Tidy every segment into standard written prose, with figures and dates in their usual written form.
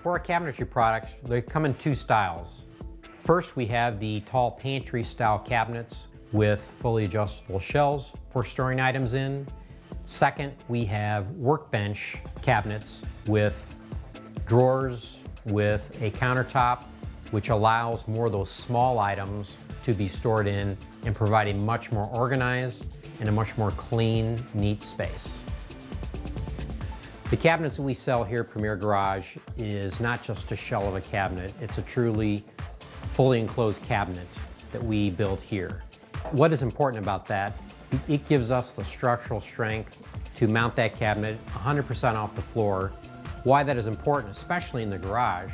For our cabinetry products, they come in two styles. First, we have the tall pantry style cabinets with fully adjustable shelves for storing items in. Second, we have workbench cabinets with drawers, with a countertop, which allows more of those small items to be stored in and provide a much more organized and a much more clean, neat space. The cabinets that we sell here at Premier Garage is not just a shell of a cabinet, it's a truly fully enclosed cabinet that we build here. What is important about that, it gives us the structural strength to mount that cabinet 100% off the floor. Why that is important, especially in the garage,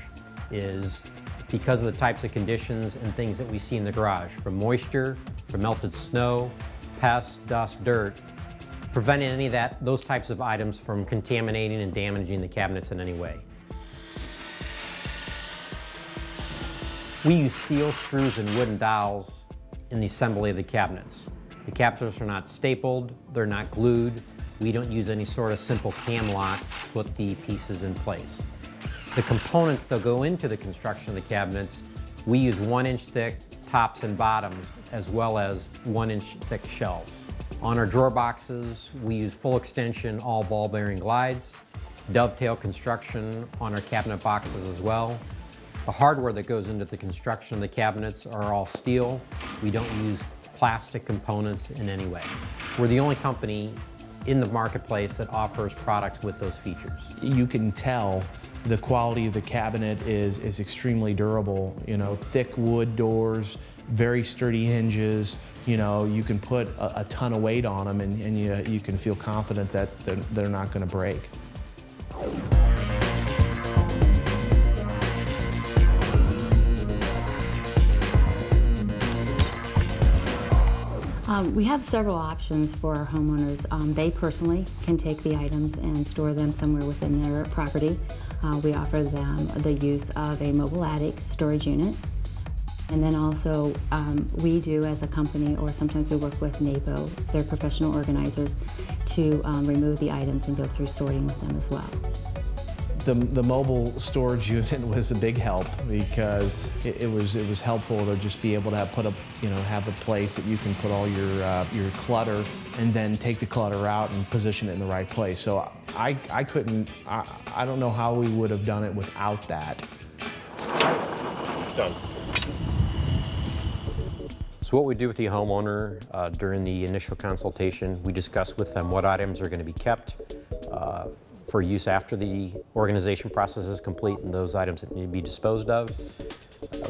is because of the types of conditions and things that we see in the garage, from moisture, from melted snow, pests, dust, dirt, preventing any of those types of items from contaminating and damaging the cabinets in any way. We use steel screws and wooden dowels in the assembly of the cabinets. The cabinets are not stapled, they're not glued. We don't use any sort of simple cam lock to put the pieces in place. The components that go into the construction of the cabinets, we use 1-inch thick tops and bottoms, as well as 1-inch thick shelves. On our drawer boxes, we use full extension, all ball bearing glides, dovetail construction on our cabinet boxes as well. The hardware that goes into the construction of the cabinets are all steel. We don't use plastic components in any way. We're the only company in the marketplace that offers products with those features. You can tell the quality of the cabinet is extremely durable. You know, thick wood doors, very sturdy hinges. You know, you can put a ton of weight on them and you can feel confident that they're not going to break. We have several options for our homeowners. They personally can take the items and store them somewhere within their property. We offer them the use of a mobile attic storage unit. And then also we do as a company, or sometimes we work with NAPO, they're professional organizers, to remove the items and go through sorting with them as well. The mobile storage unit was a big help because it was helpful to just be able to have a place that you can put all your clutter and then take the clutter out and position it in the right place. So I don't know how we would have done it without that. Done. So what we do with the homeowner during the initial consultation, we discuss with them what items are going to be kept for use after the organization process is complete and those items that need to be disposed of.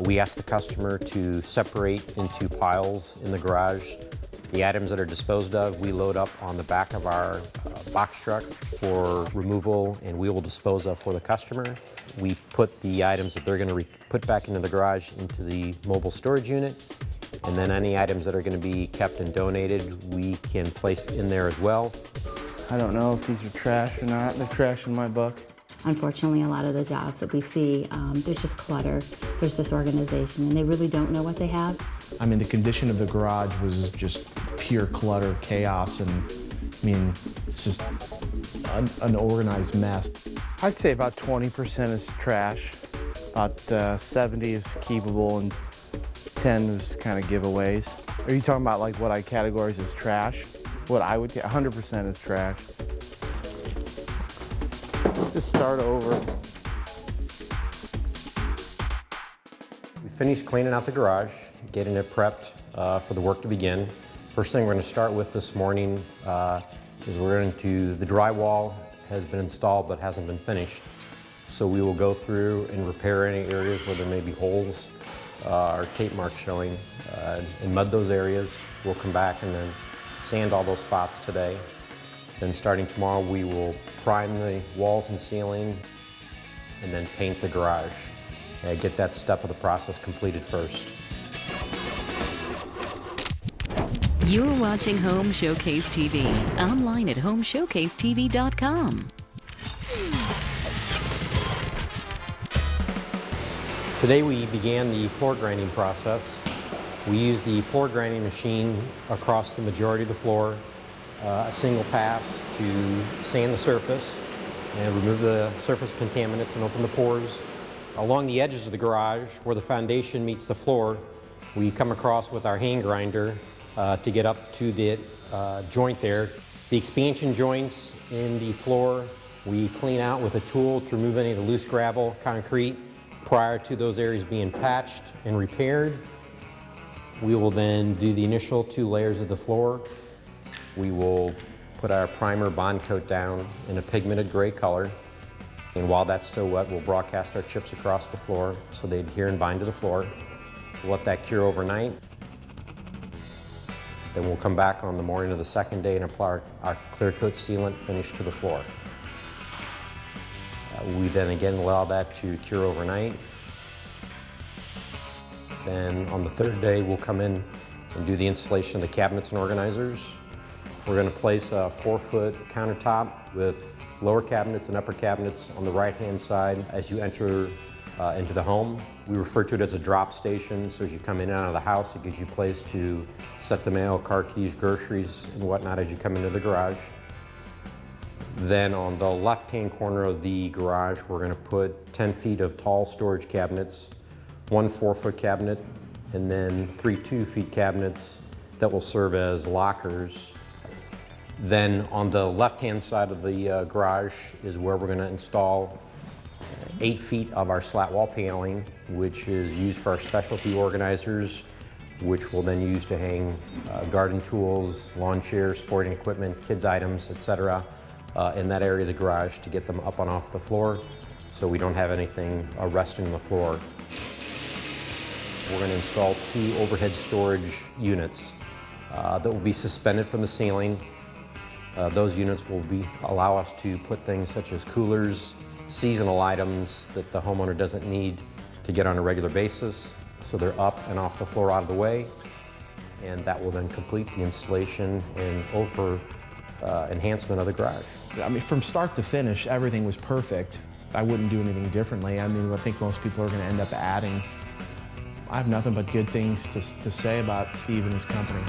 We ask the customer to separate into piles in the garage. The items that are disposed of, we load up on the back of our box truck for removal, and we will dispose of for the customer. We put the items that they're going to put back into the garage into the mobile storage unit, and then any items that are going to be kept and donated, we can place in there as well. I don't know if these are trash or not. They're trash in my book. Unfortunately, a lot of the jobs that we see, there's just clutter, there's disorganization, and they really don't know what they have. I mean, the condition of the garage was just pure clutter, chaos, and I mean, it's just an organized mess. I'd say about 20% is trash, about 70 is keepable, and 10 is kind of giveaways. Are you talking about like what I categorize as trash? What I would get, 100% is trash. Just start over. We finished cleaning out the garage, getting it prepped for the work to begin. First thing we're going to start with this morning is we're going to, the drywall has been installed but hasn't been finished. So we will go through and repair any areas where there may be holes or tape marks showing and mud those areas. We'll come back and then sand all those spots today. Then starting tomorrow, we will prime the walls and ceiling and then paint the garage. Get that step of the process completed first. You're watching Home Showcase TV, online at homeshowcasetv.com. Today we began the floor grinding process. We used the floor grinding machine across the majority of the floor, a single pass to sand the surface and remove the surface contaminants and open the pores. Along the edges of the garage, where the foundation meets the floor, we come across with our hand grinder to get up to the joint there. The expansion joints in the floor, we clean out with a tool to remove any of the loose gravel, concrete, prior to those areas being patched and repaired. We will then do the initial 2 layers of the floor. We will put our primer bond coat down in a pigmented gray color. And while that's still wet, we'll broadcast our chips across the floor so they adhere and bind to the floor. We'll let that cure overnight. Then we'll come back on the morning of the second day and apply our clear coat sealant finish to the floor. We then again allow that to cure overnight. Then on the third day, we'll come in and do the installation of the cabinets and organizers. We're going to place a 4-foot countertop with lower cabinets and upper cabinets on the right-hand side as you enter into the home. We refer to it as a drop station, so as you come in and out of the house, it gives you a place to set the mail, car keys, groceries, and whatnot as you come into the garage. Then on the left-hand corner of the garage, we're going to put 10 feet of tall storage cabinets, 1 4-foot cabinet, and then 3 2-feet cabinets that will serve as lockers. Then on the left-hand side of the garage is where we're going to install 8 feet of our slat wall paneling, which is used for our specialty organizers, which we'll then use to hang garden tools, lawn chairs, sporting equipment, kids items, etc. In that area of the garage to get them up and off the floor so we don't have anything resting on the floor. We're going to install 2 overhead storage units that will be suspended from the ceiling. Those units will allow us to put things such as coolers, seasonal items that the homeowner doesn't need to get on a regular basis. So they're up and off the floor out of the way. And that will then complete the installation and enhancement of the garage. I mean, from start to finish, everything was perfect. I wouldn't do anything differently. I mean, I think most people are going to end up adding. I have nothing but good things to say about Steve and his company.